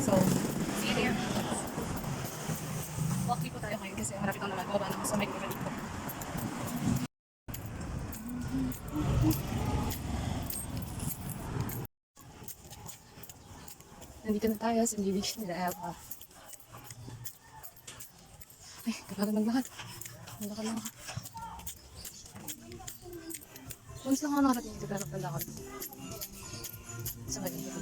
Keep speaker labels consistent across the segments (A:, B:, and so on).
A: So, see you there. Walk po tayo ngayon kasi malapit lang naman. Baba naman sa may gulay ko. Nandito na tayo sa village nila Eva. Ay, kapag maglakad. Maglakad lang ako. Once lang ako nakarating dito pero maglakad. Sa kanya.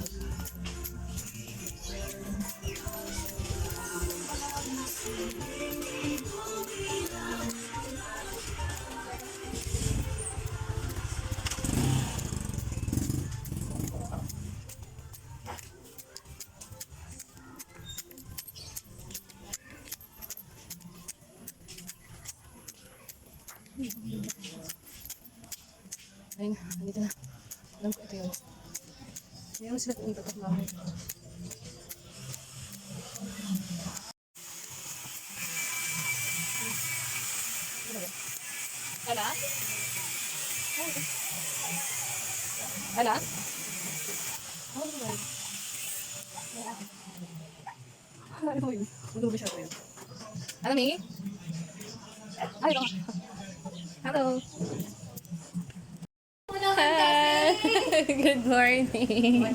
A: Ayun, nandito na. Alam ko ito yun. Hindi naman sila tumipatok namin. Ala? Ala? Ano mo yun? Ano ba siya ko yun? Ano, Mingy? Ay, ito. Hello.
B: Hi! Good morning!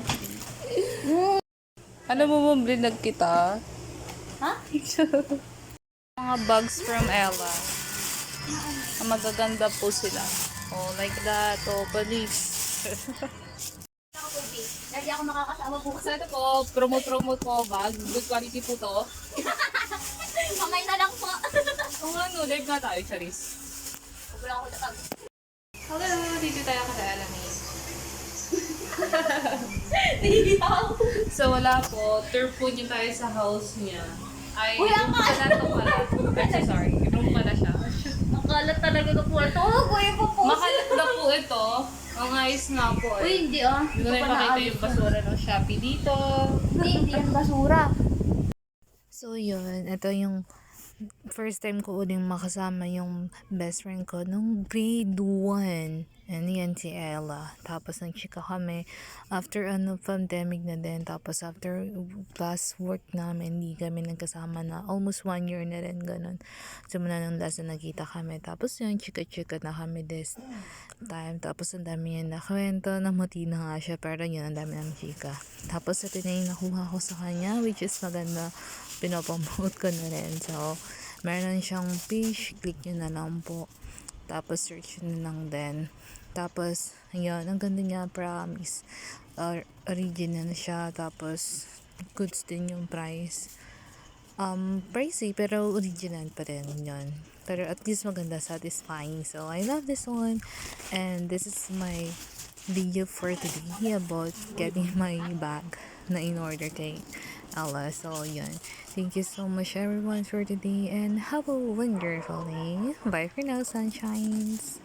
B: Ano mo blinag kita?
C: Ha?
B: Mga bags from Ella. Magaganda po sila. Oh, like that. Oh, police.
C: Lagi ako makakasama bukas.
B: Ito po, promote po bag. Good quality po to.
C: Mamay na lang po.
B: Kung ano, live nga tayo, Charis.
C: Huwag lang ako natag.
B: Hello, dito tayo ka sa Ella May. So wala po, tour po niyo tayo sa house niya. Ay,
C: Uy, ang
B: pala to pala. I'm so sorry, room pala siya.
C: Ang kalat talaga ng kwarto. Oh, kuya po po.
B: Makalat na po ito. Ang ayos nga po
C: Uy,
B: eh.
C: hindi ah.
B: Hindi ko na ipakita yung basura ng Shopee dito.
C: Hindi yan basura.
D: So yun, ito yung first time ko uling makasama yung best friend ko nung grade 1. And yan si Ella. Tapos nagchika kami after pandemic na din. Tapos after last work namin, hindi kami nagkasama na almost 1 year na rin ganun. Simula nung last na nagkita kami. Tapos yun, chika-chika na kami this time. Tapos ang dami yan nakwento. Namuti na nga siya. Pero yun, ang dami ng chika. Tapos ito na yung nakuha ko sa kanya, which is maganda. Pinapromote ko na rin. So, meron siyang page. Click nyo na lang po. Tapos, search nyo lang din. Tapos, yun. Ang ganda niya, promise. Original siya. Tapos, goods din yung price. Pricey, pero original pa rin yun. Pero at least maganda, satisfying. So, I love this one. And this is my video for today about getting my bag na in order kay Ella. So, yun. Thank you so much everyone for today and have a wonderful day. Bye for now, sunshines.